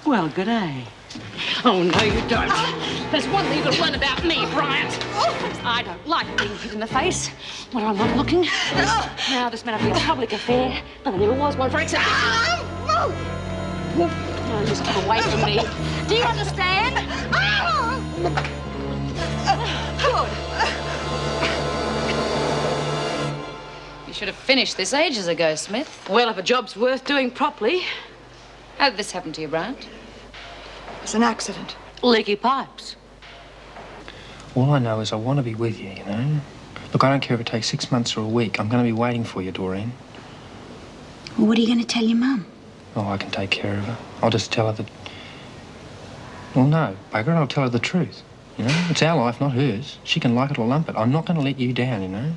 Well, good day. Oh, no, you don't. There's one thing you've got to learn about me, Bryant. I don't like being hit in the face when I'm not looking. Now, this may not be a public affair, but there never was one for exception. Now, just get away from me. Do you understand? Good. You should have finished this ages ago, Smith. Well, if a job's worth doing properly. How did this happen to you, Bryant? It's an accident. Leaky pipes. All I know is I want to be with you, you know? Look, I don't care if it takes 6 months or a week. I'm going to be waiting for you, Doreen. Well, what are you going to tell your mum? Oh, I can take care of her. I'll just tell her that... Well, no, bugger, I'll tell her the truth. You know, it's our life, not hers. She can like it or lump it. I'm not going to let you down, you know?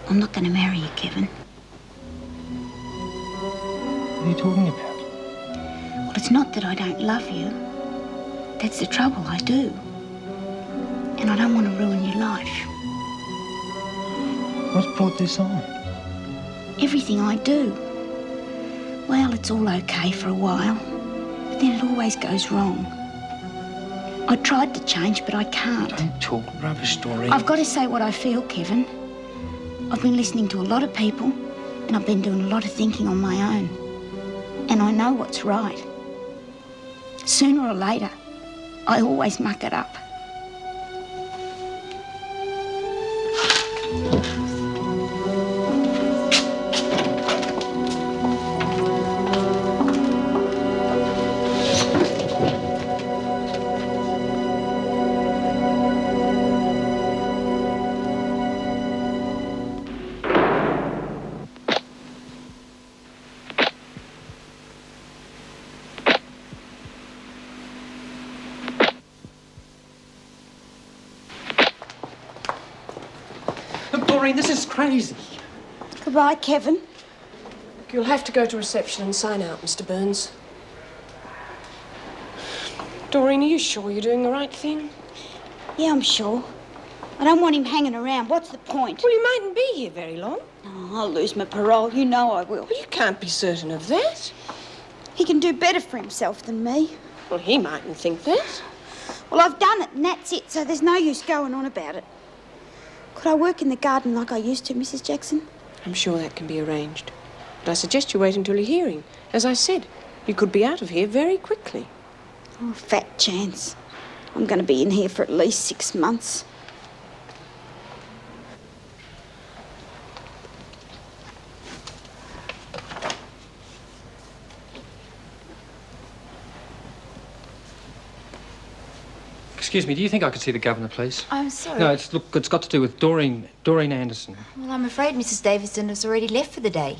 I'm not going to marry you, Kevin. What are you talking about? Well, it's not that I don't love you. That's the trouble, I do. And I don't want to ruin your life. What's brought this on? Everything I do. Well, it's all okay for a while, but then it always goes wrong. I tried to change, but I can't. Don't talk rubbish, Doreen. I've got to say what I feel, Kevin. I've been listening to a lot of people, and I've been doing a lot of thinking on my own. And I know what's right. Sooner or later, I always muck it up. Doreen, this is crazy. Goodbye, Kevin. You'll have to go to reception and sign out, Mr. Burns. Doreen, are you sure you're doing the right thing? Yeah, I'm sure. I don't want him hanging around. What's the point? Well, you mightn't be here very long. Oh, I'll lose my parole. You know I will. Well, you can't be certain of that. He can do better for himself than me. Well, he mightn't think that. Well, I've done it, and that's it, so there's no use going on about it. Could I work in the garden like I used to, Mrs. Jackson? I'm sure that can be arranged. But I suggest you wait until your hearing. As I said, you could be out of here very quickly. Oh, fat chance. I'm going to be in here for at least 6 months. Excuse me, do you think I could see the governor, please? I'm sorry. No, it's got to do with Doreen Anderson. Well, I'm afraid Mrs. Davison has already left for the day.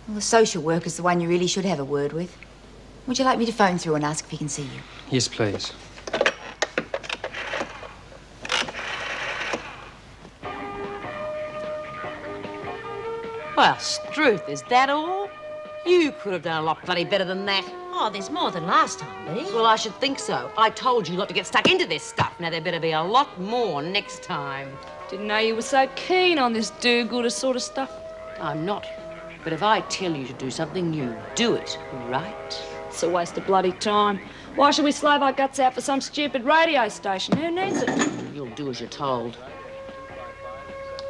Well, the social worker's the one you really should have a word with. Would you like me to phone through and ask if he can see you? Yes, please. Well, Struth, is that all? You could have done a lot bloody better than that. Oh, there's more than last time, Bee. Well, I should think so. I told you not to get stuck into this stuff. Now, there better be a lot more next time. Didn't know you were so keen on this do-gooder sort of stuff. I'm not. But if I tell you to do something, you do it, right? It's a waste of bloody time. Why should we slave our guts out for some stupid radio station? Who needs it? You'll do as you're told.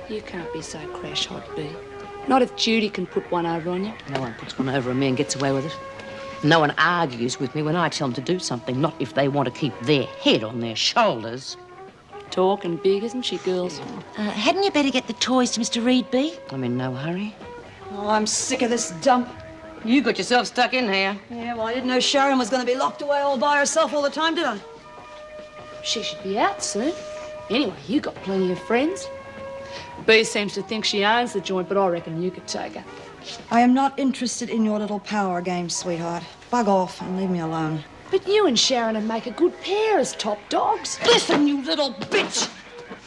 You can't be so crash-hot, Bee. Not if Judy can put one over on you. No one puts one over on me and gets away with it. No one argues with me when I tell them to do something, not if they want to keep their head on their shoulders. Talking big, isn't she, girls? Hadn't you better get the toys to Mr. Reed, Bee? I'm in no hurry. Oh, I'm sick of this dump. You got yourself stuck in here. Yeah, well, I didn't know Sharon was going to be locked away all by herself all the time, did I? She should be out soon. Anyway, you got plenty of friends. Bee seems to think she owns the joint, but I reckon you could take her. I am not interested in your little power games, sweetheart. Bug off and leave me alone. But you and Sharon would make a good pair as top dogs. Listen, you little bitch!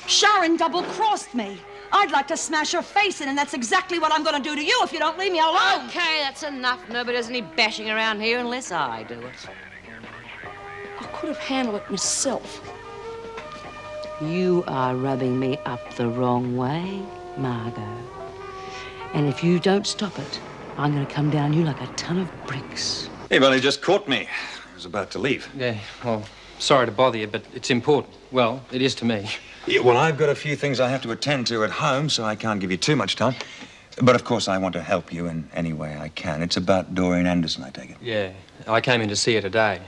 Sharon double-crossed me. I'd like to smash her face in, and that's exactly what I'm going to do to you if you don't leave me alone. Okay, that's enough. Nobody does any bashing around here unless I do it. I could have handled it myself. You are rubbing me up the wrong way, Margot. And if you don't stop it, I'm going to come down you like a ton of bricks. You've only just caught me. I was about to leave. Yeah, well, sorry to bother you, but it's important. Well, it is to me. Yeah, well, I've got a few things I have to attend to at home, so I can't give you too much time. But, of course, I want to help you in any way I can. It's about Doreen Anderson, I take it. Yeah, I came in to see her today.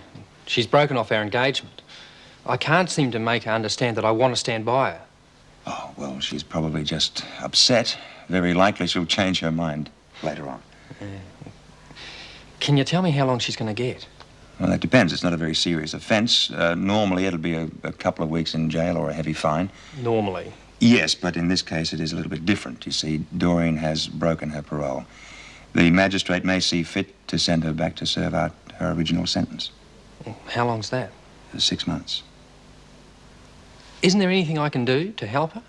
She's broken off our engagement. I can't seem to make her understand that I want to stand by her. Oh, well, she's probably just upset. Very likely she'll change her mind later on. Can you tell me how long she's going to get? Well, that depends. It's not a very serious offence. Normally, it'll be a couple of weeks in jail or a heavy fine. Normally? Yes, but in this case, it is a little bit different. You see, Doreen has broken her parole. The magistrate may see fit to send her back to serve out her original sentence. How long's that? 6 months. Isn't there anything I can do to help her?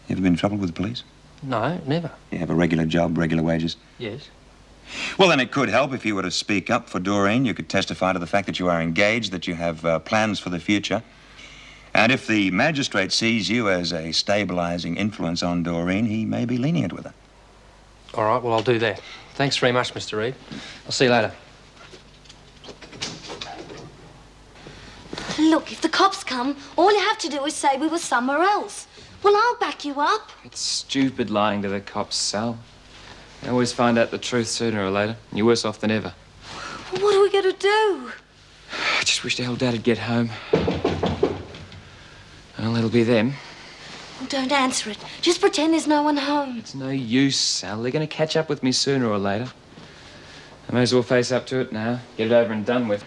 You ever been in trouble with the police? No, never. You have a regular job, regular wages? Yes. Well, then it could help if you were to speak up for Doreen. You could testify to the fact that you are engaged, that you have plans for the future. And if the magistrate sees you as a stabilizing influence on Doreen, he may be lenient with her. All right, well, I'll do that. Thanks very much, Mr. Reed. I'll see you later. Look, if the cops come, all you have to do is say we were somewhere else. Well, I'll back you up. It's stupid lying to the cops, Sal. They always find out the truth sooner or later, and you're worse off than ever. Well, what are we going to do? I just wish to hell Dad'd get home. Well, it'll be them. Well, don't answer it. Just pretend there's no one home. It's no use, Sal. They're going to catch up with me sooner or later. I may as well face up to it now. Get it over and done with.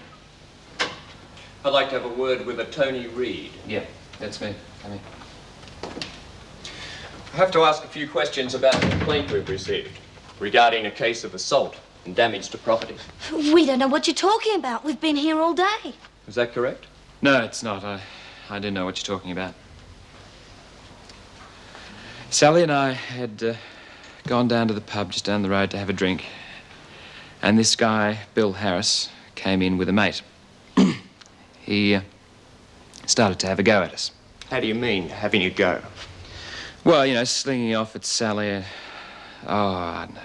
I'd like to have a word with a Tony Reed. Yeah, that's me. Come here. I have to ask a few questions about a complaint we've received regarding a case of assault and damage to property. We don't know what you're talking about. We've been here all day. Is that correct? No, it's not. I do know what you're talking about. Sally and I had gone down to the pub just down the road to have a drink. And this guy, Bill Harris, came in with a mate. He started to have a go at us. How do you mean, having a go? Well, you know, slinging off at Sally. I don't know.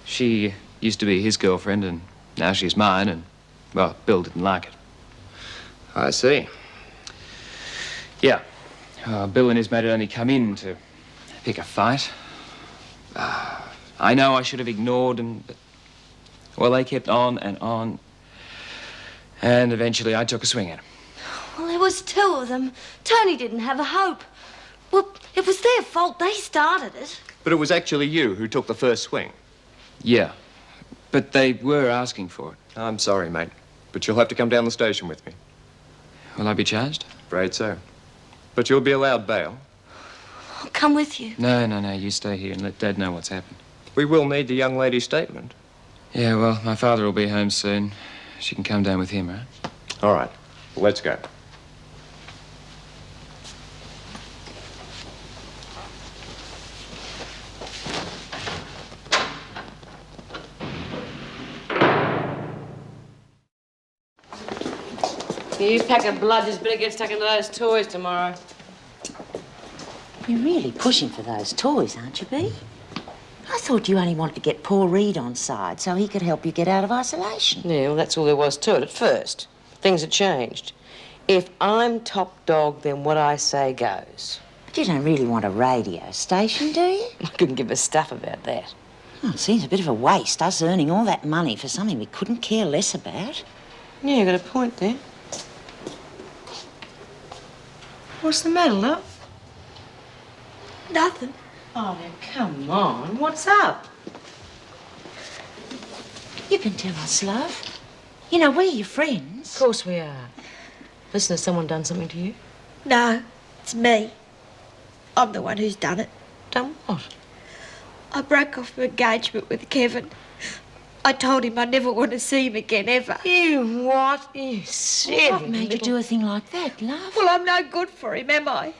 She used to be his girlfriend, and now she's mine, and, well, Bill didn't like it. I see. Yeah. Bill and his mate had only come in to pick a fight. I know I should have ignored them, but, well, they kept on and on. And eventually I took a swing at him. Well, there was two of them. Tony didn't have a hope. Well, it was their fault. They started it. But it was actually you who took the first swing. Yeah, but they were asking for it. I'm sorry, mate, but you'll have to come down the station with me. Will I be charged? Afraid so. But you'll be allowed bail. I'll come with you. No, you stay here and let Dad know what's happened. We will need the young lady's statement. Yeah, well, my father will be home soon. She can come down with him, right? All right, well, let's go. You pack of bludgers better get stuck into those toys tomorrow. You're really pushing for those toys, aren't you, Bea? I thought you only wanted to get poor Reed on side so he could help you get out of isolation. Yeah, well, that's all there was to it at first. Things had changed. If I'm top dog, then what I say goes. But you don't really want a radio station, do you? I couldn't give a stuff about that. Well, it seems a bit of a waste, us earning all that money for something we couldn't care less about. Yeah, you got a point there. What's the matter, love? Nothing. Oh, now, come on. What's up? You can tell us, love. You know, we're your friends. Of course we are. Listen, has someone done something to you? No, it's me. I'm the one who's done it. Done what? I broke off my engagement with Kevin. I told him I never want to see him again, ever. You what? You silly What made you do a thing like that, love? Well, I'm no good for him, am I?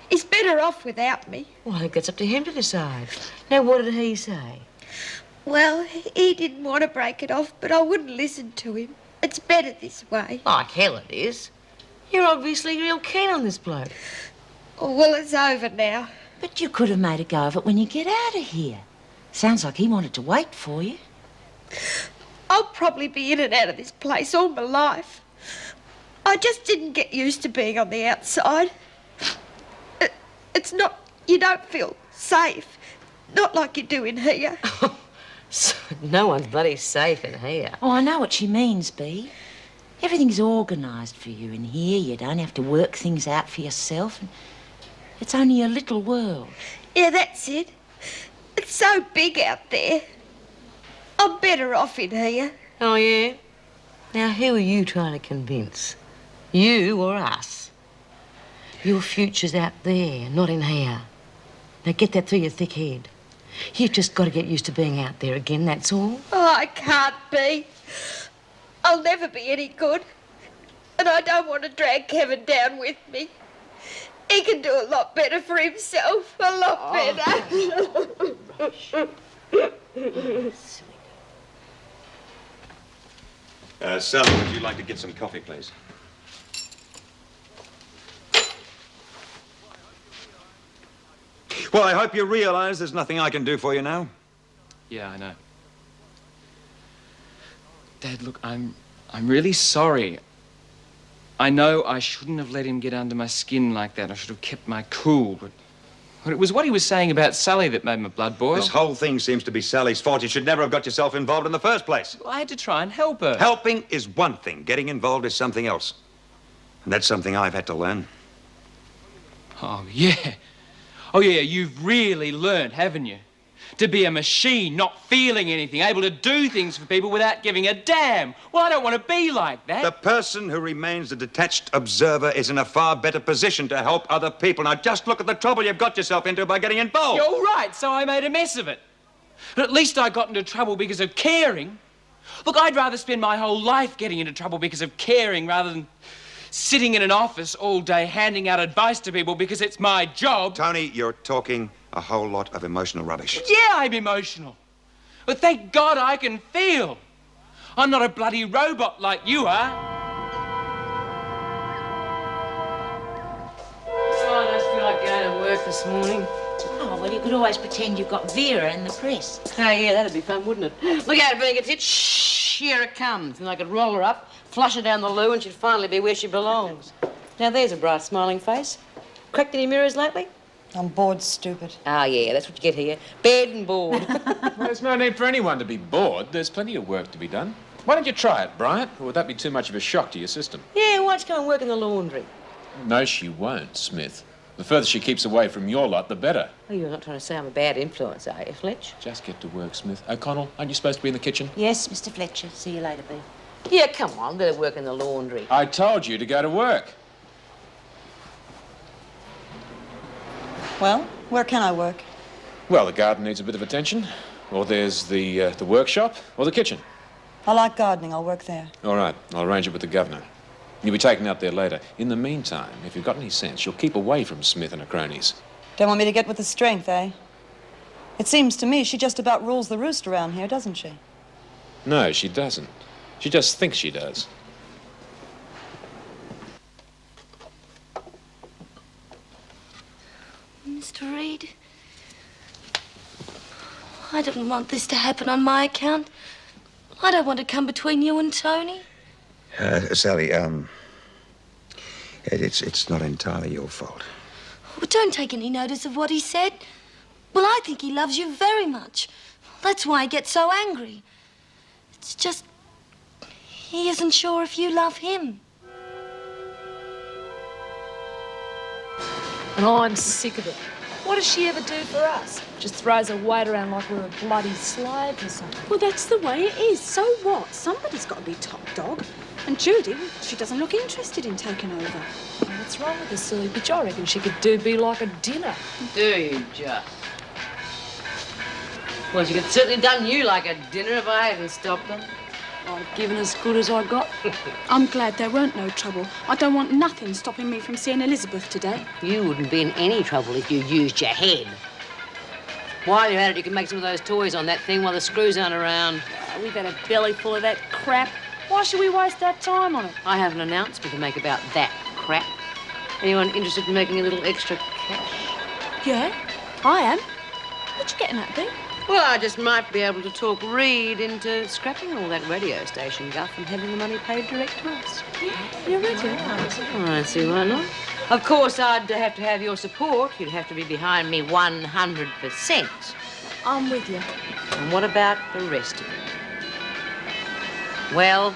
He's better off without me. Well, I think that's up to him to decide. Now, what did he say? Well, he didn't want to break it off, but I wouldn't listen to him. It's better this way. Like hell it is. You're obviously real keen on this bloke. Oh, well, it's over now. But you could have made a go of it when you get out of here. Sounds like he wanted to wait for you. I'll probably be in and out of this place all my life. I just didn't get used to being on the outside. It's not... You don't feel safe. Not like you do in here. No one's bloody safe in here. Oh, I know what she means, Bea. Everything's organised for you in here. You don't have to work things out for yourself. It's only a little world. Yeah, that's it. It's so big out there. I'm better off in here. Oh, yeah? Now, who are you trying to convince? You or us? Your future's out there, not in here. Now, get that through your thick head. You've just got to get used to being out there again, that's all. Oh, I can't be. I'll never be any good. And I don't want to drag Kevin down with me. He can do a lot better for himself. A lot better. Sally, would you like to get some coffee, please? Well, I hope you realize there's nothing I can do for you now. Yeah, I know. Dad, look, I'm really sorry. I know I shouldn't have let him get under my skin like that. I should have kept my cool, but it was what he was saying about Sally that made my blood boil. This whole thing seems to be Sally's fault. You should never have got yourself involved in the first place. Well, I had to try and help her. Helping is one thing. Getting involved is something else. And that's something I've had to learn. Oh, yeah. Oh, yeah, you've really learned, haven't you? To be a machine, not feeling anything, able to do things for people without giving a damn. Well, I don't want to be like that. The person who remains a detached observer is in a far better position to help other people. Now, just look at the trouble you've got yourself into by getting involved. You're right, so I made a mess of it. But at least I got into trouble because of caring. Look, I'd rather spend my whole life getting into trouble because of caring rather than sitting in an office all day handing out advice to people because it's my job. Tony, you're talking a whole lot of emotional rubbish. Yeah, I'm emotional. But thank God I can feel. I'm not a bloody robot like you are. Oh, I just feel like going to work this morning. Oh, well, you could always pretend you've got Vera in the press. Oh, yeah, that'd be fun, wouldn't it? Look out, Vera gets hit. Shh, here it comes. And I could roll her up, flush her down the loo, and she'd finally be where she belongs. Now, there's a bright, smiling face. Cracked any mirrors lately? I'm bored, stupid. Oh, yeah, that's what you get here. Bed and bored. Well, there's no need for anyone to be bored. There's plenty of work to be done. Why don't you try it, Bryant? Or would that be too much of a shock to your system? Yeah, why don't you go and work in the laundry? No, she won't, Smith. The further she keeps away from your lot, the better. Oh, you're not trying to say I'm a bad influence, are you, Fletch? Just get to work, Smith. O'Connell, aren't you supposed to be in the kitchen? Yes, Mr. Fletcher. See you later, Bea. Yeah, come on, better work in the laundry. I told you to go to work. Well, where can I work? Well, the garden needs a bit of attention. Or there's the workshop, or the kitchen. I like gardening. I'll work there. All right, I'll arrange it with the governor. You'll be taken out there later. In the meantime, if you've got any sense, you'll keep away from Smith and her cronies. Don't want me to get with the strength, eh? It seems to me she just about rules the roost around here, doesn't she? No, she doesn't. She just thinks she does. Mr. Reed, I don't want this to happen on my account. I don't want to come between you and Tony. Sally, it's not entirely your fault. Well, don't take any notice of what he said. Well, I think he loves you very much. That's why he gets so angry. It's just he isn't sure if you love him. And I'm sick of it. What does she ever do for us? Just throws her weight around like we're a bloody slave or something. Well, that's the way it is. So what? Somebody's got to be top dog. And Judy, she doesn't look interested in taking over. Oh, what's wrong with her, silly bitch? I reckon she could be like a dinner. Do you just? Well, she could certainly done you like a dinner if I hadn't stopped them. I've given as good as I got. I'm glad there weren't no trouble. I don't want nothing stopping me from seeing Elizabeth today. You wouldn't be in any trouble if you used your head. While you're at it, you can make some of those toys on that thing while the screws aren't around. We've had a belly full of that crap. Why should we waste our time on it? I have an announcement to make about that crap. Anyone interested in making a little extra cash? Yeah, I am. What you getting at, Bea? Well, I just might be able to talk Reed into scrapping all that radio station guff and having the money paid direct to us. Yeah, you're right. I don't see why not. Of course, I'd have to have your support. You'd have to be behind me 100%. I'm with you. And what about the rest of it? Well,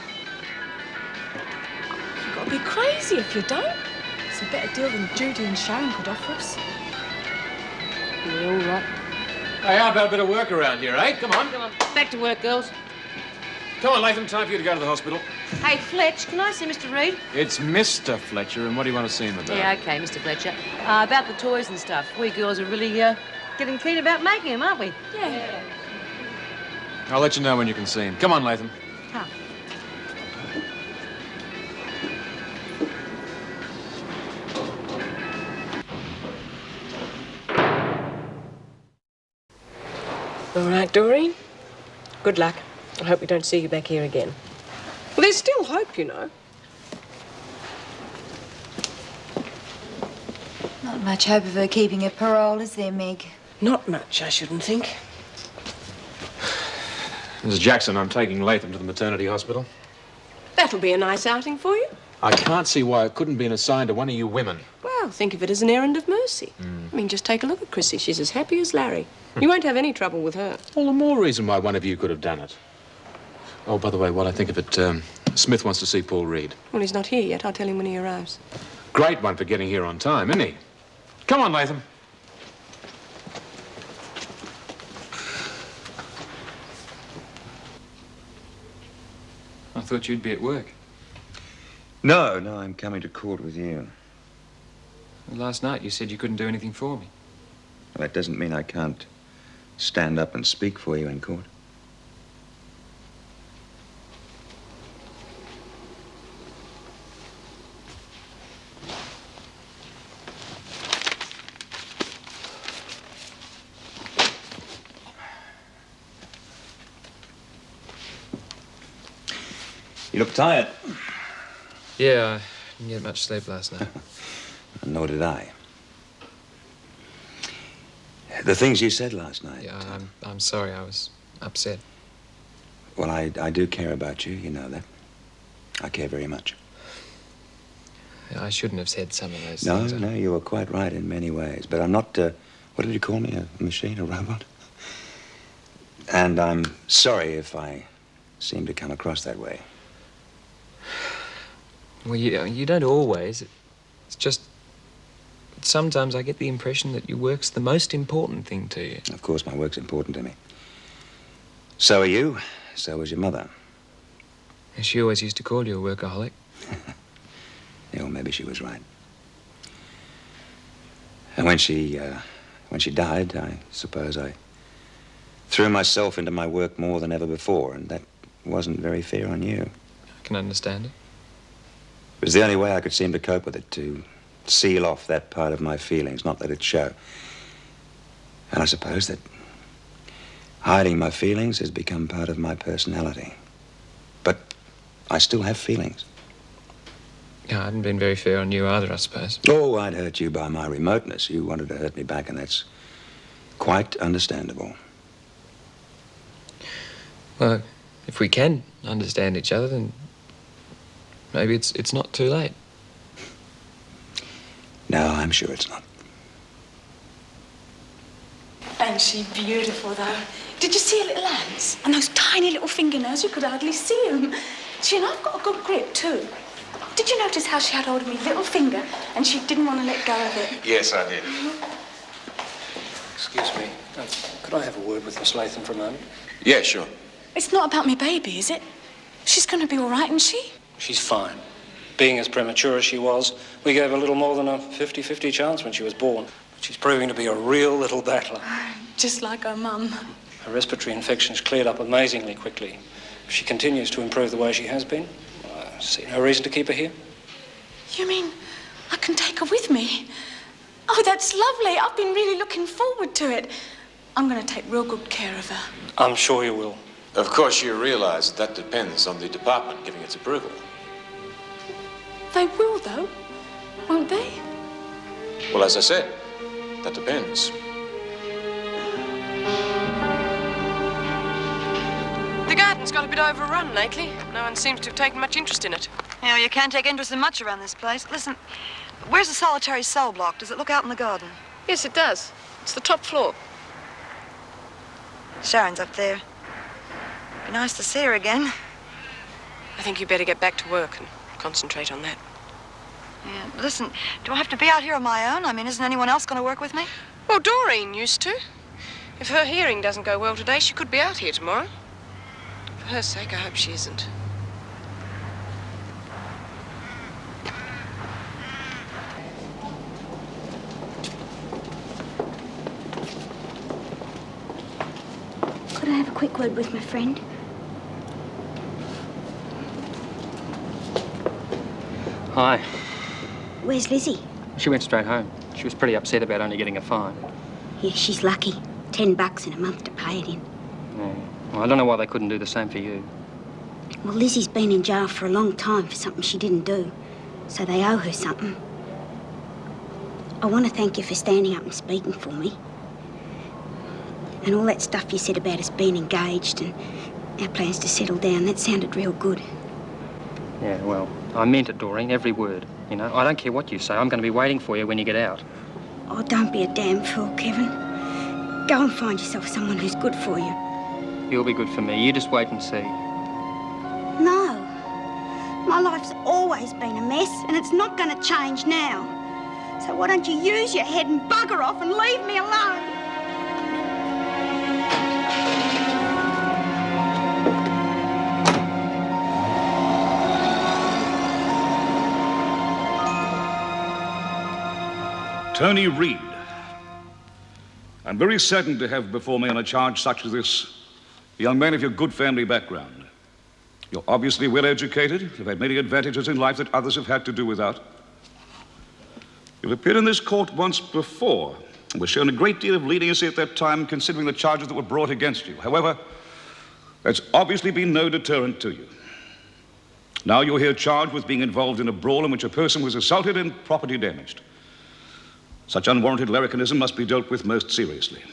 You've got to be crazy if you don't. It's a better deal than Judy and Sharon could offer us. you're all right. Hey, how about a bit of work around here, eh? Come on. Come on, back to work, girls. Come on, Latham, time for you to go to the hospital. Hey, Fletch, can I see Mr. Reed? It's Mr. Fletcher, and what do you want to see him about? Yeah, okay, Mr. Fletcher. About the toys and stuff. We girls are really getting keen about making them, aren't we? Yeah. I'll let you know when you can see him. Come on, Latham. Come. All right, Doreen. Good luck. I hope we don't see you back here again. Well, there's still hope, you know. Not much hope of her keeping her parole, is there, Meg? Not much, I shouldn't think. Mrs. Jackson, I'm taking Latham to the maternity hospital. That'll be a nice outing for you. I can't see why it couldn't be assigned to one of you women. Well, think of it as an errand of mercy. I mean, just take a look at Chrissy. She's as happy as Larry. You won't have any trouble with her. All the more reason why one of you could have done it. Oh, by the way, while I think of it, Smith wants to see Paul Reed. Well, he's not here yet. I'll tell him when he arrives. Great one for getting here on time, isn't he? Come on, Latham. I thought you'd be at work. No, I'm coming to court with you. Well, last night you said you couldn't do anything for me. Well, that doesn't mean I can't stand up and speak for you in court. You look tired. Yeah, I didn't get much sleep last night. Nor did I. The things you said last night. Yeah, I'm sorry. I was upset. Well, I do care about you. You know that. I care very much. I shouldn't have said some of those No, things. no, you were quite right in many ways. But I'm not, what did you call me? A machine, a robot? And I'm sorry if I seem to come across that way. Well, you don't always. It's just sometimes I get the impression that your work's the most important thing to you. Of course, my work's important to me. So are you. So is your mother. She always used to call you a workaholic. Yeah, well, maybe she was right. And when she died, I suppose I threw myself into my work more than ever before, and that wasn't very fair on you. I can understand it. It was the only way I could seem to cope with it, to seal off that part of my feelings, not let it show. And I suppose that hiding my feelings has become part of my personality. But I still have feelings. Yeah, I haven't been very fair on you either, I suppose. Oh, I'd hurt you by my remoteness. You wanted to hurt me back, and that's quite understandable. Well, if we can understand each other, then maybe it's not too late. No, I'm sure it's not. And she's beautiful, though. Did you see her little hands? And those tiny little fingernails, you could hardly see them. She and I've got a good grip, too. Did you notice how she had hold of me little finger and she didn't want to let go of it? Yes, I did. Excuse me. Could I have a word with Miss Latham for a moment? Yeah, sure. It's not about me baby, is it? She's going to be all right, isn't she? She's fine. Being as premature as she was, we gave her little more than a 50-50 chance when she was born. But she's proving to be a real little battler. Just like her mum. Her respiratory infection's cleared up amazingly quickly. If she continues to improve the way she has been, I see no reason to keep her here. You mean I can take her with me? Oh, that's lovely. I've been really looking forward to it. I'm going to take real good care of her. I'm sure you will. Of course, you realize that depends on the department giving its approval. They will, though, won't they? Well, as I said, that depends. garden's got a bit overrun lately. No one seems to have taken much interest in it. Yeah, well, you can't take interest in much around this place. Listen, where's the solitary cell block? Does it look out in the garden? Yes, it does. It's the top floor. Sharon's up there. Be nice to see her again. I think you better get back to work and concentrate on that. Yeah, listen, do I have to be out here on my own? I mean, isn't anyone else going to work with me? Well, Doreen used to. If her hearing doesn't go well today, she could be out here tomorrow. For her sake, I hope she isn't. Could I have a quick word with my friend? Hi. Where's Lizzie? She went straight home. She was pretty upset about only getting a fine. Yeah, she's lucky. $10 in a month to pay it in. Yeah. Well, I don't know why they couldn't do the same for you. Well, Lizzie's been in jail for a long time for something she didn't do, so they owe her something. I want to thank you for standing up and speaking for me. And all that stuff you said about us being engaged and our plans to settle down, that sounded real good. Yeah, well, I meant it, Doreen, every word. You know, I don't care what you say. I'm going to be waiting for you when you get out. Oh, don't be a damn fool, Kevin. Go and find yourself someone who's good for you. You'll be good for me. You just wait and see. No. My life's always been a mess, and it's not going to change now. So why don't you use your head and bugger off and leave me alone? Tony Reed. I'm very saddened to have before me on a charge such as this a young man of your good family background. You're obviously well educated. You've had many advantages in life that others have had to do without. You've appeared in this court once before and were shown a great deal of leniency at that time, considering the charges that were brought against you. However, that's obviously been no deterrent to you. Now you're here charged with being involved in a brawl in which a person was assaulted and property damaged. Such unwarranted larrikinism must be dealt with most seriously.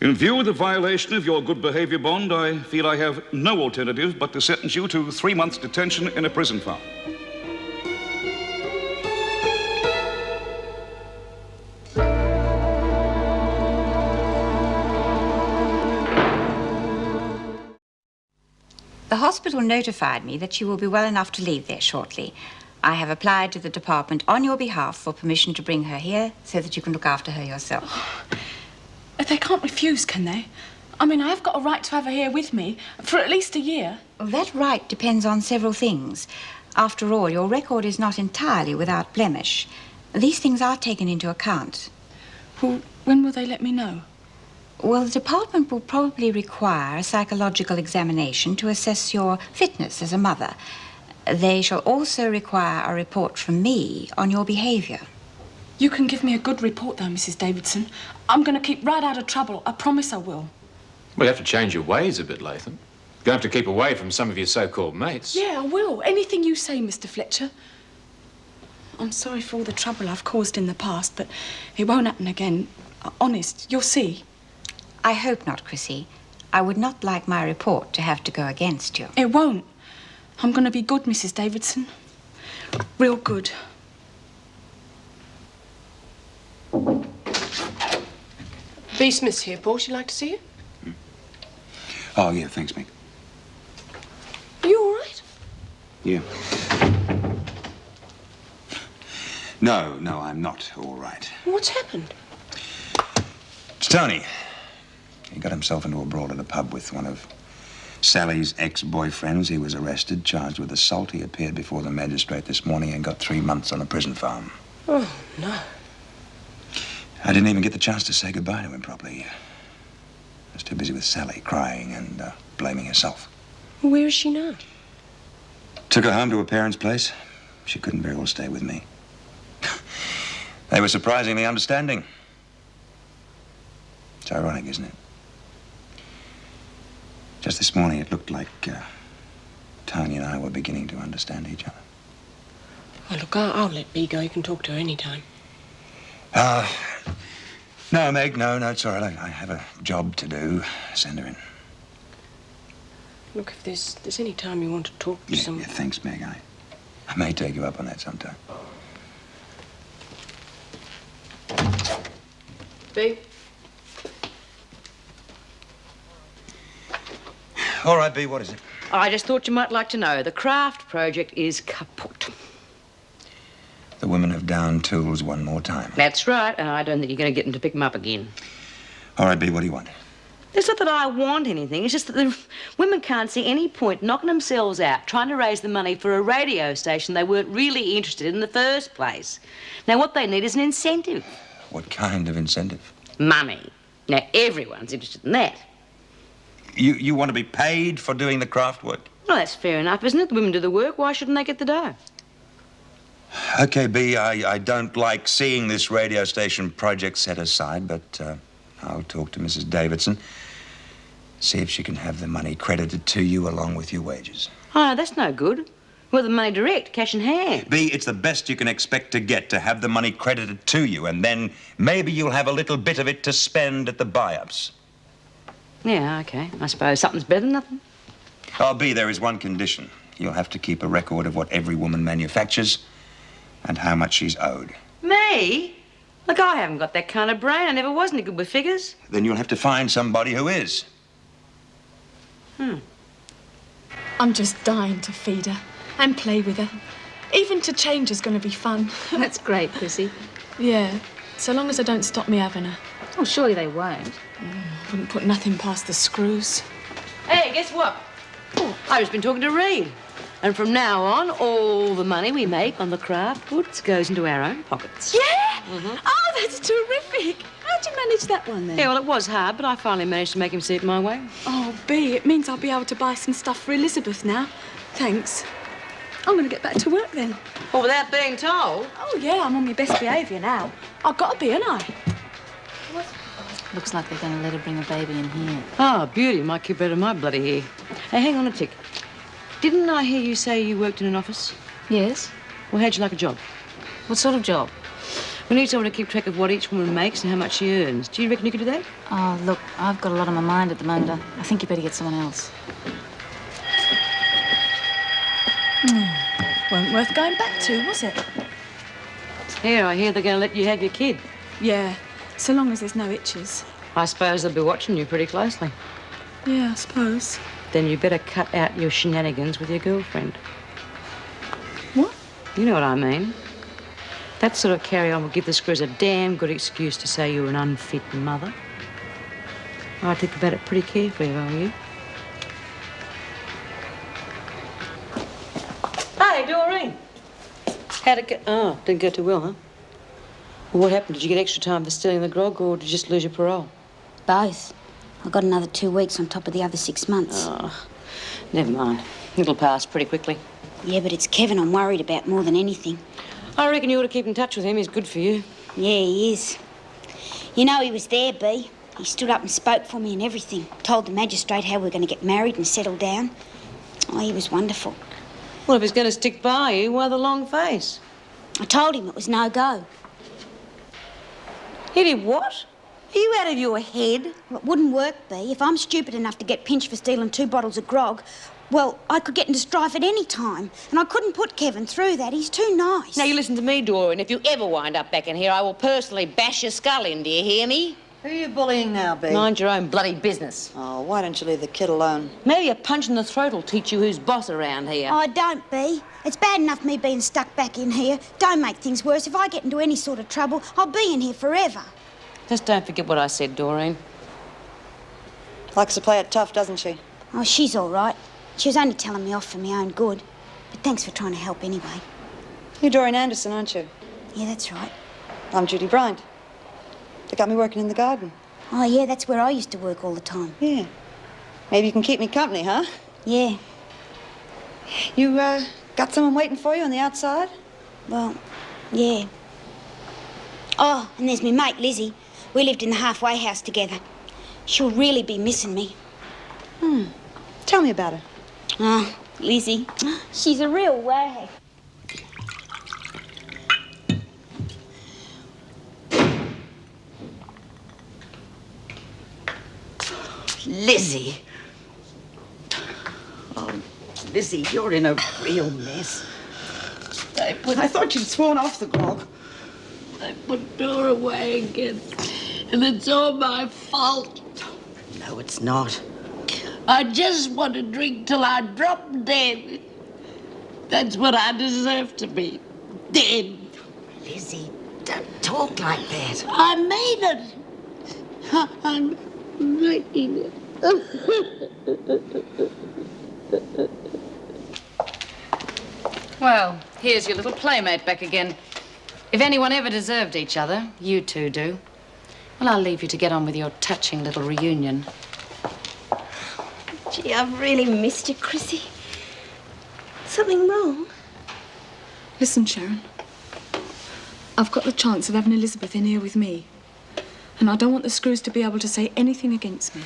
In view of the violation of your good behavior bond, I feel I have no alternative but to sentence you to 3 months detention in a prison farm. The hospital notified me that you will be well enough to leave there shortly. I have applied to the department on your behalf for permission to bring her here so that you can look after her yourself. They can't refuse, can they? I mean, I've got a right to have her here with me for at least a year. Well, that right depends on several things. After all, your record is not entirely without blemish. These things are taken into account. Well, when will they let me know? Well, the department will probably require a psychological examination to assess your fitness as a mother. They shall also require a report from me on your behavior. You can give me a good report, though, Mrs. Davidson. I'm going to keep right out of trouble. I promise I will. Well, you have to change your ways a bit, Latham. You're going to have to keep away from some of your so-called mates. Yeah, I will. Anything you say, Mr. Fletcher. I'm sorry for all the trouble I've caused in the past, but it won't happen again. Honest, you'll see. I hope not, Chrissy. I would not like my report to have to go against you. It won't. I'm going to be good, Mrs. Davidson. Real good. B. Smith's here, Paul. She'd like to see you. Oh, yeah, thanks, Mick. Are you all right? Yeah. No, I'm not all right. What's happened? It's Tony. He got himself into a brawl at a pub with one of Sally's ex-boyfriends. He was arrested, charged with assault. He appeared before the magistrate this morning and got 3 months on a prison farm. Oh, no. I didn't even get the chance to say goodbye to him properly. I was too busy with Sally, crying and blaming herself. Where is she now? Took her home to her parents' place. She couldn't very well stay with me. They were surprisingly understanding. It's ironic, isn't it? Just this morning, it looked like Tony and I were beginning to understand each other. Oh, look, I'll let B go. You can talk to her any time. No, Meg, no, it's all right. I have a job to do. Send her in. Look, if there's any time you want to talk to someone... Yeah, thanks, Meg. I may take you up on that sometime. B? All right, B, what is it? I just thought you might like to know. The craft project is kaput. The women have downed tools one more time. That's right, and I don't think you're going to get them to pick them up again. All right, B, what do you want? It's not that I want anything. It's just that the women can't see any point knocking themselves out trying to raise the money for a radio station they weren't really interested in the first place. Now, what they need is an incentive. What kind of incentive? Money. Now, everyone's interested in that. You want to be paid for doing the craft work? Well, that's fair enough, isn't it? The women do the work. Why shouldn't they get the dough? Okay, B, I don't like seeing this radio station project set aside, but I'll talk to Mrs. Davidson. See if she can have the money credited to you along with your wages. Oh, that's no good. Well, the money direct, cash in hand. B, it's the best you can expect to get, to have the money credited to you, and then maybe you'll have a little bit of it to spend at the buy-ups. Yeah, okay. I suppose something's better than nothing. Oh, B, there is one condition. You'll have to keep a record of what every woman manufactures and how much she's owed. Me? Look, I haven't got that kind of brain. I never was any good with figures. Then you'll have to find somebody who is. I'm just dying to feed her and play with her. Even to change is going to be fun. That's great, Chrissy. Yeah, so long as they don't stop me having her. Oh, surely they won't. Wouldn't put nothing past the screws. Hey, guess what? I've just been talking to Reed. And from now on, all the money we make on the craft goods goes into our own pockets. Yeah? Oh, that's terrific. How'd you manage that one, then? Yeah, well, it was hard, but I finally managed to make him see it my way. Oh, B, it means I'll be able to buy some stuff for Elizabeth now. Thanks. I'm going to get back to work, then. Well, without being told? Oh, yeah, I'm on my best behaviour now. I've got to be, ain't I? Looks like they're going to let her bring a baby in here. Oh, beauty. Might keep out of my bloody hair. Hey, hang on a tick. Didn't I hear you say you worked in an office? Yes. Well, how'd you like a job? What sort of job? We need someone to keep track of what each woman makes and how much she earns. Do you reckon you could do that? Oh, look, I've got a lot on my mind at the moment. I think you better get someone else. Weren't worth going back to, was it? Here, I hear they're going to let you have your kid. Yeah, so long as there's no itches. I suppose they'll be watching you pretty closely. Yeah, I suppose. Then you better cut out your shenanigans with your girlfriend. What? You know what I mean. That sort of carry-on will give the screws a damn good excuse to say you're an unfit mother. I'd think about it pretty carefully if I were you. Hey, Doreen. How'd it go? Oh, didn't go too well, huh? Well, what happened? Did you get extra time for stealing the grog, or did you just lose your parole? Both. I got another 2 weeks on top of the other 6 months. Oh, never mind. It'll pass pretty quickly. Yeah, but it's Kevin I'm worried about more than anything. I reckon you ought to keep in touch with him. He's good for you. Yeah, he is. You know, he was there, B. He stood up and spoke for me and everything. Told the magistrate how we were going to get married and settle down. Oh, he was wonderful. Well, if he's going to stick by you, why the long face? I told him it was no go. He did what? Are you out of your head? Well, it wouldn't work, B. If I'm stupid enough to get pinched for stealing 2 bottles of grog, well, I could get into strife at any time. And I couldn't put Kevin through that. He's too nice. Now, you listen to me, Doreen. If you ever wind up back in here, I will personally bash your skull in. Do you hear me? Who are you bullying now, B? Mind your own bloody business. Oh, why don't you leave the kid alone? Maybe a punch in the throat will teach you who's boss around here. I don't, B. It's bad enough me being stuck back in here. Don't make things worse. If I get into any sort of trouble, I'll be in here forever. Just don't forget what I said, Doreen. Likes to play it tough, doesn't she? Oh, she's all right. She was only telling me off for my own good. But thanks for trying to help anyway. You're Doreen Anderson, aren't you? Yeah, that's right. I'm Judy Bryant. They got me working in the garden. Oh, yeah, that's where I used to work all the time. Yeah. Maybe you can keep me company, huh? Yeah. You, got someone waiting for you on the outside? Well, yeah. Oh, and there's me mate, Lizzie. We lived in the halfway house together. She'll really be missing me. Tell me about her. Oh, Lizzie. She's a real wag. Lizzie. Lizzie, you're in a real mess. I thought you'd sworn off the grog. They put Dora away again. And it's all my fault. No, it's not. I just want to drink till I drop dead. That's what I deserve to be. Dead. Lizzie, don't talk like that. I mean it. I'm making it. Well, here's your little playmate back again. If anyone ever deserved each other, you two do. Well, I'll leave you to get on with your touching little reunion. Gee, I've really missed you, Chrissy. Something wrong? Listen, Sharon. I've got the chance of having Elizabeth in here with me. And I don't want the Screws to be able to say anything against me.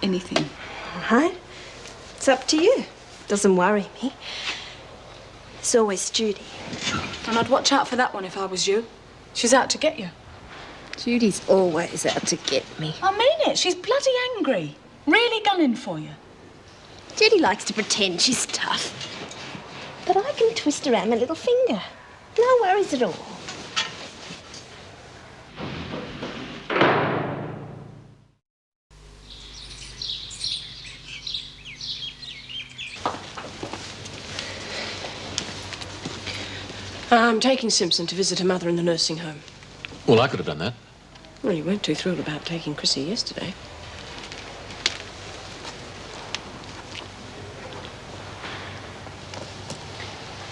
Anything. All right. It's up to you. Doesn't worry me. It's always Judy. And I'd watch out for that one if I was you. She's out to get you. Judy's always out to get me. I mean it. She's bloody angry. Really gunning for you. Judy likes to pretend she's tough. But I can twist around my little finger. No worries at all. I'm taking Simpson to visit her mother in the nursing home. Well, I could have done that. Well, you weren't too thrilled about taking Chrissy yesterday.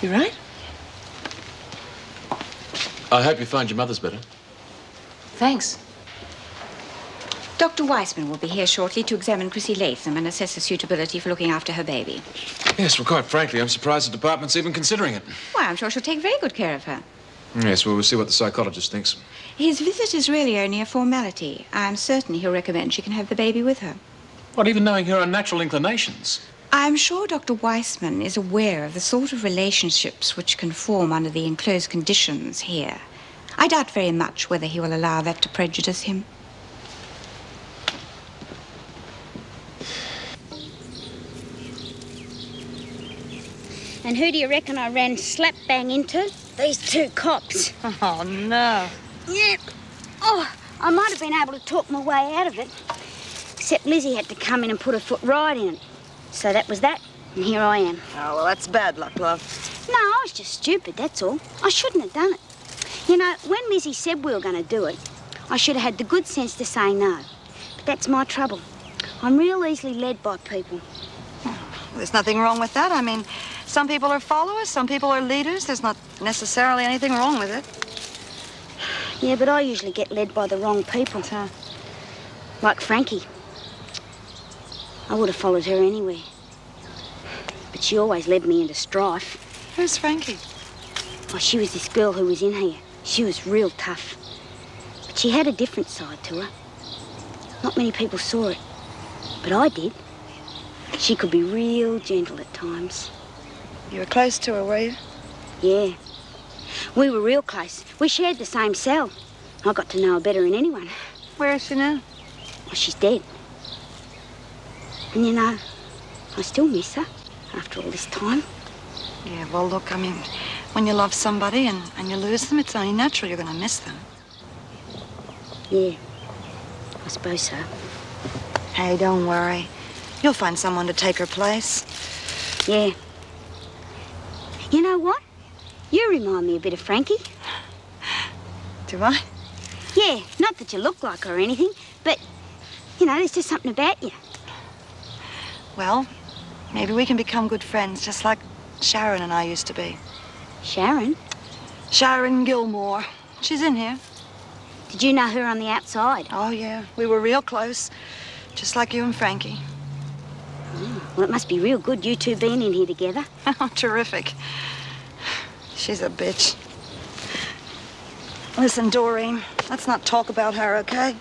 You right? I hope you find your mother's better. Thanks. Dr. Weissman will be here shortly to examine Chrissy Latham and assess her suitability for looking after her baby. Yes, well, quite frankly, I'm surprised the department's even considering it. Why, I'm sure she'll take very good care of her. Yes, well, we'll see what the psychologist thinks. His visit is really only a formality. I'm certain he'll recommend she can have the baby with her. What, even knowing her unnatural inclinations? I'm sure Dr. Weissman is aware of the sort of relationships which can form under the enclosed conditions here. I doubt very much whether he will allow that to prejudice him. And who do you reckon I ran slap bang into? These two cops. Oh, no. Yeah. Oh, I might have been able to talk my way out of it. Except Lizzie had to come in and put her foot right in it. So that was that, and here I am. Oh, well, that's bad luck, love. No, I was just stupid, that's all. I shouldn't have done it. You know, when Lizzie said we were going to do it, I should have had the good sense to say no. But that's my trouble. I'm real easily led by people. There's nothing wrong with that. I mean, some people are followers, some people are leaders. There's not necessarily anything wrong with it. Yeah, but I usually get led by the wrong people. Like Frankie. I would have followed her anywhere. But she always led me into strife. Who's Frankie? Oh, she was this girl who was in here. She was real tough. But she had a different side to her. Not many people saw it. But I did. She could be real gentle at times. You were close to her, were you? Yeah. We were real close. We shared the same cell. I got to know her better than anyone. Where is she now? Well, she's dead. And you know, I still miss her after all this time. Yeah, well, look, I mean, when you love somebody and you lose them, it's only natural you're going to miss them. Yeah, I suppose so. Hey, don't worry. You'll find someone to take her place. Yeah. You know what? You remind me a bit of Frankie. Do I? Yeah, not that you look like her or anything, but, you know, there's just something about you. Well, maybe we can become good friends, just like Sharon and I used to be. Sharon? Sharon Gilmore. She's in here. Did you know her on the outside? Oh, yeah. We were real close, just like you and Frankie. Well, it must be real good, you two being in here together. Oh, terrific. She's a bitch. Listen, Doreen, let's not talk about her, okay?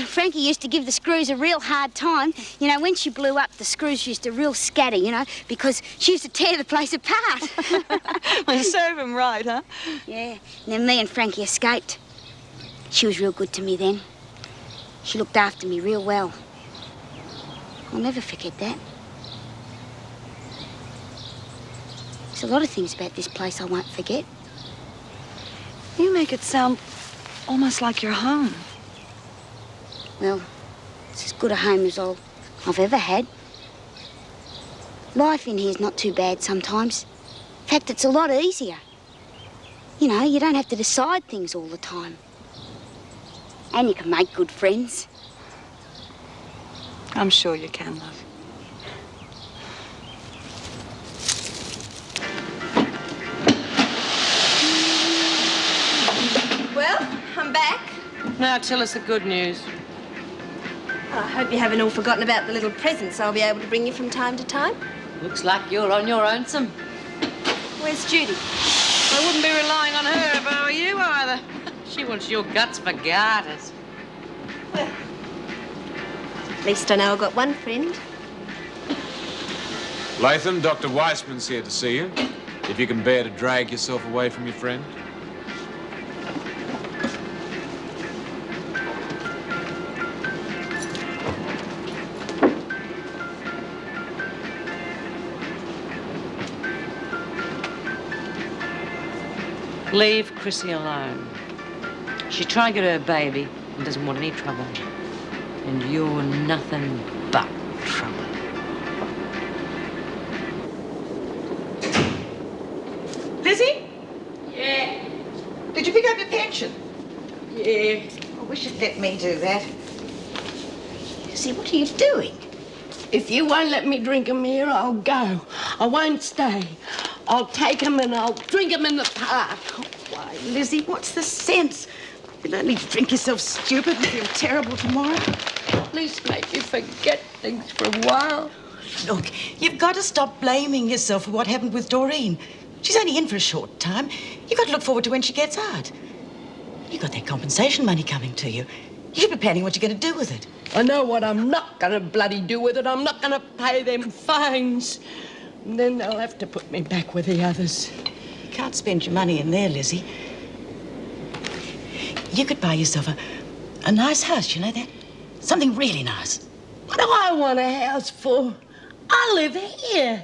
Frankie used to give the Screws a real hard time. You know, when she blew up, the Screws used to real scatter, you know, because she used to tear the place apart. Well, serve him right, huh? Yeah. And then me and Frankie escaped. She was real good to me then. She looked after me real well. I'll never forget that. There's a lot of things about this place I won't forget. You make it sound almost like your home. Well, it's as good a home as I've ever had. Life in here's not too bad sometimes. In fact, it's a lot easier. You know, you don't have to decide things all the time. And you can make good friends. I'm sure you can, love. Well, I'm back. Now tell us the good news. I hope you haven't all forgotten about the little presents I'll be able to bring you from time to time. Looks like you're on your own, some. Where's Judy? I wouldn't be relying on her if I were you either. She wants your guts for garters. Well, at least I know I've got one friend. Latham, Dr. Weissman's here to see you. If you can bear to drag yourself away from your friend. Leave Chrissy alone. She tried to get her baby and doesn't want any trouble. And you're nothing but trouble. Lizzie? Yeah. Did you pick up your pension? Yeah. I wish you'd let me do that. Lizzie, what are you doing? If you won't let me drink 'em here, I'll go. I won't stay. I'll take 'em and I'll drink 'em in the park. Why, Lizzie, what's the sense? You'll only drink yourself stupid and feel terrible tomorrow. At least make me forget things for a while. Look, you've got to stop blaming yourself for what happened with Doreen. She's only in for a short time. You've got to look forward to when she gets out. You've got that compensation money coming to you. You should be planning what you're going to do with it. I know what I'm not going to bloody do with it. I'm not going to pay them fines. And then they'll have to put me back with the others. You can't spend your money in there, Lizzie. You could buy yourself a nice house, you know that? Something really nice. What do I want a house for? I live here.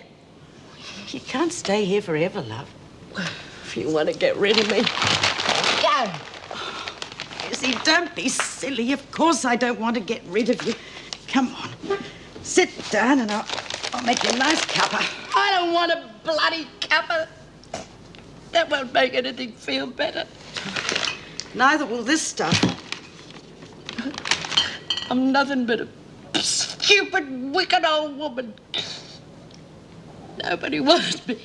You can't stay here forever, love. If you want to get rid of me, go. Lizzie, don't be silly. Of course I don't want to get rid of you. Come on. Sit down and I'll make you a nice cuppa. I don't want a bloody cuppa. That won't make anything feel better. Neither will this stuff. I'm nothing but a stupid, wicked old woman. Nobody wants me.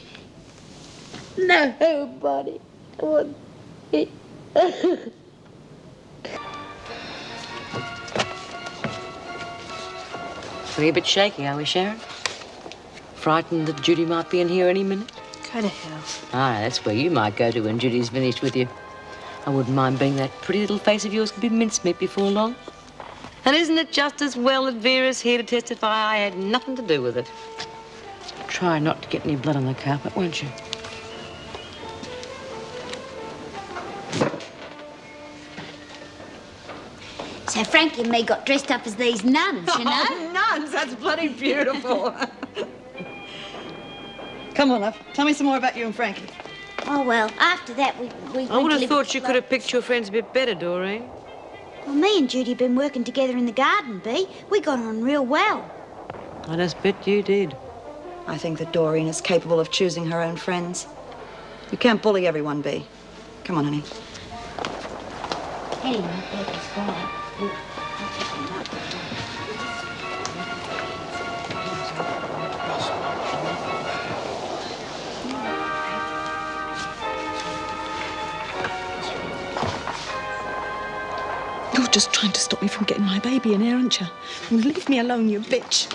Nobody wants me. We're a bit shaky, are we, Sharon? Frightened that Judy might be in here any minute? Go to hell. Ah, that's where you might go to when Judy's finished with you. I wouldn't mind being that pretty little face of yours could be mincemeat before long. And isn't it just as well that Vera's here to testify I had nothing to do with it? Try not to get any blood on the carpet, won't you? So Frankie and me got dressed up as these nuns, you know? Oh, nuns, that's bloody beautiful. Come on, love. Tell me some more about you and Frankie. Oh, well, after that, we I would have thought you could have picked your friends a bit better, Doreen. Well, me and Judy have been working together in the garden, Bea. We got on real well. I just bet you did. I think that Doreen is capable of choosing her own friends. You can't bully everyone, Bea. Come on, honey. Hey, my baby's gone. You're just trying to stop me from getting my baby in here, aren't you? Well, leave me alone, you bitch.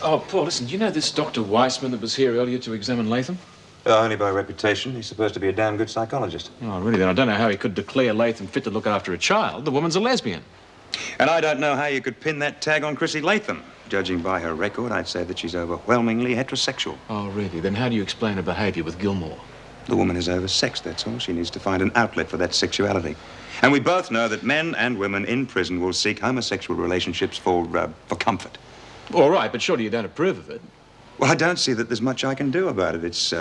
Oh, Paul, listen, do you know this Dr. Weissman that was here earlier to examine Latham? Only by reputation. He's supposed to be a damn good psychologist. Oh, really, then I don't know how he could declare Latham fit to look after a child. The woman's a lesbian. And I don't know how you could pin that tag on Chrissy Latham. Judging by her record, I'd say that she's overwhelmingly heterosexual. Oh, really? Then how do you explain her behaviour with Gilmore? The woman is oversexed, that's all. She needs to find an outlet for that sexuality. And we both know that men and women in prison will seek homosexual relationships for comfort. All right, but surely you don't approve of it. Well, I don't see that there's much I can do about it. It's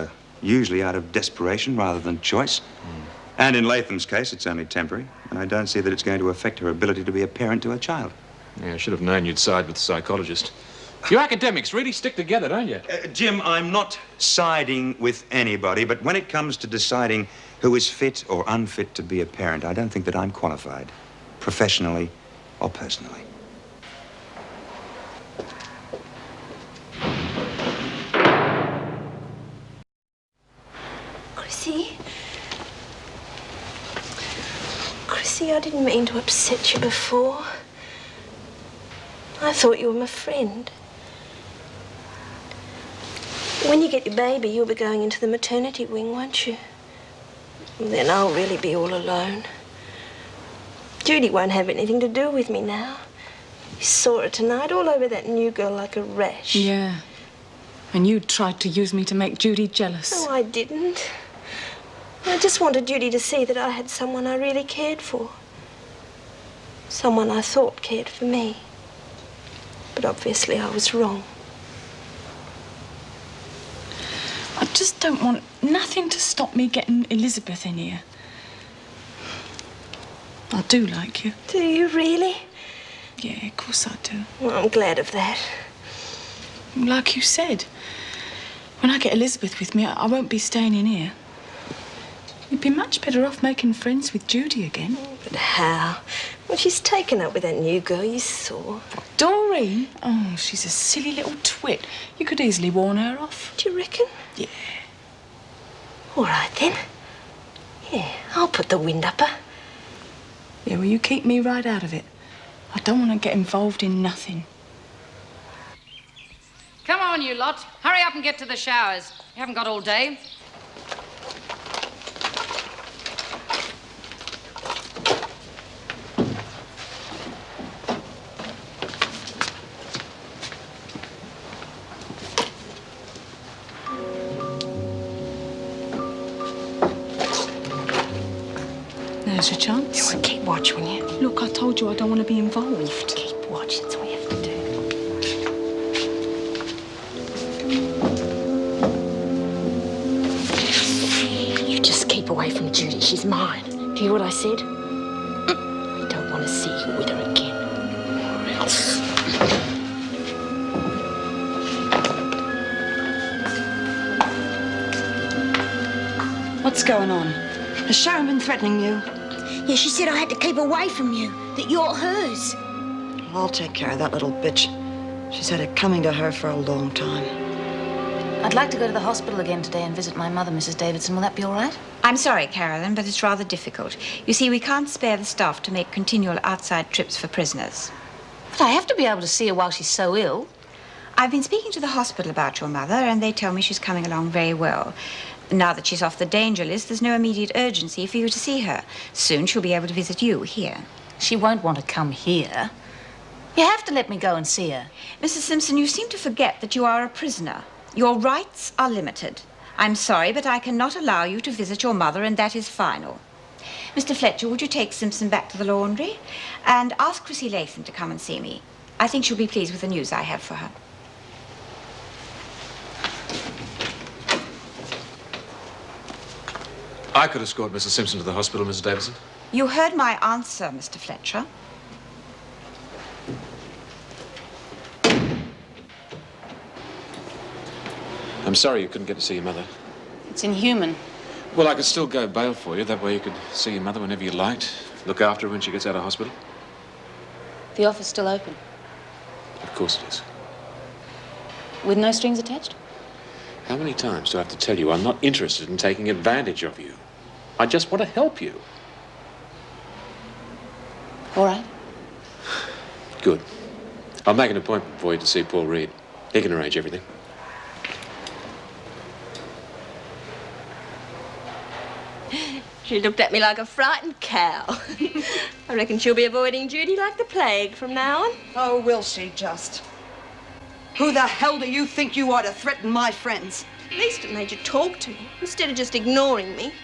usually out of desperation rather than choice. And in Latham's case, it's only temporary. And I don't see that it's going to affect her ability to be a parent to her child. Yeah, I should have known you'd side with the psychologist. You academics really stick together, don't you? Jim, I'm not siding with anybody, but when it comes to deciding who is fit or unfit to be a parent, I don't think that I'm qualified, professionally or personally. Chrissy, I didn't mean to upset you before. I thought you were my friend. When you get your baby, you'll be going into the maternity wing, won't you? Then I'll really be all alone. Judy won't have anything to do with me now. You saw her tonight all over that new girl like a rash. Yeah. And you tried to use me to make Judy jealous. No, I didn't. I just wanted Judy to see that I had someone I really cared for. Someone I thought cared for me. But obviously I was wrong. I just don't want nothing to stop me getting Elizabeth in here. I do like you. Do you really? Yeah, of course I do. Well, I'm glad of that. Like you said, when I get Elizabeth with me, I won't be staying in here. You'd be much better off making friends with Judy again. But how? Well, she's taken up with that new girl you saw. Doreen? Oh, she's a silly little twit. You could easily warn her off. Do you reckon? Yeah. All right, then. Yeah, I'll put the wind up her. Yeah, well, you keep me right out of it. I don't want to get involved in nothing. Come on, you lot. Hurry up and get to the showers. You haven't got all day. There's your chance. You want to keep watch, will you? Look, I told you I don't want to be involved. Keep watch, that's all you have to do. You just keep away from Judy. She's mine. Do you hear what I said? I don't want to see you with her again. Or else. What's going on? Has Sharon been threatening you? Yeah, she said I had to keep away from you, that you're hers. I'll take care of that little bitch. She's had it coming to her for a long time. I'd like to go to the hospital again today and visit my mother, Mrs. Davidson. Will that be all right? I'm sorry, Carolyn, but it's rather difficult. You see, we can't spare the staff to make continual outside trips for prisoners. But I have to be able to see her while she's so ill. I've been speaking to the hospital about your mother, and they tell me she's coming along very well. Now that she's off the danger list, there's no immediate urgency for you to see her. Soon she'll be able to visit you here. She won't want to come here. You have to let me go and see her. Mrs. Simpson, you seem to forget that you are a prisoner. Your rights are limited. I'm sorry, but I cannot allow you to visit your mother, and that is final. Mr. Fletcher, would you take Simpson back to the laundry? And ask Chrissy Latham to come and see me. I think she'll be pleased with the news I have for her. I could escort Mrs. Simpson to the hospital, Mrs. Davidson. You heard my answer, Mr. Fletcher. I'm sorry you couldn't get to see your mother. It's inhuman. Well, I could still go bail for you. That way you could see your mother whenever you liked. Look after her when she gets out of hospital. The offer's still open. Of course it is. With no strings attached? How many times do I have to tell you I'm not interested in taking advantage of you? I just want to help you. All right. Good. I'll make an appointment for you to see Paul Reed. He can arrange everything. She looked at me like a frightened cow. I reckon she'll be avoiding Judy like the plague from now on. Oh, will she just? Who the hell do you think you are to threaten my friends? At least it made you talk to me instead of just ignoring me.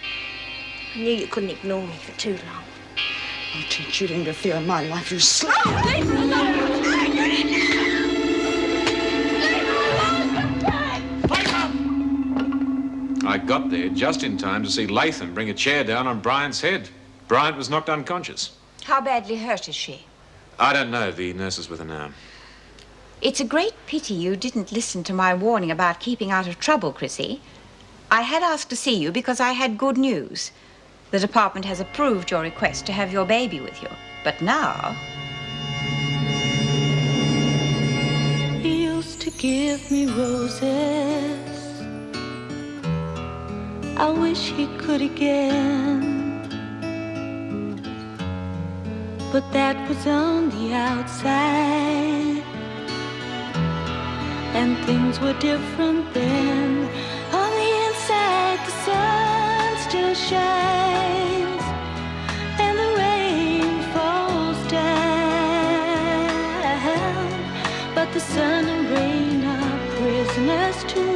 I knew you couldn't ignore me for too long. I'll teach you to interfere in my life, you slut! Oh, leave her alone! I got there just in time to see Latham bring a chair down on Bryant's head. Bryant was knocked unconscious. How badly hurt is she? I don't know. The nurse is with her now. It's a great pity you didn't listen to my warning about keeping out of trouble, Chrissy. I had asked to see you because I had good news. The department has approved your request to have your baby with you. But now... He used to give me roses. I wish he could again. But that was on the outside, and things were different then. On the inside, the sun still shines, and the rain falls down. But the sun and rain are prisoners too.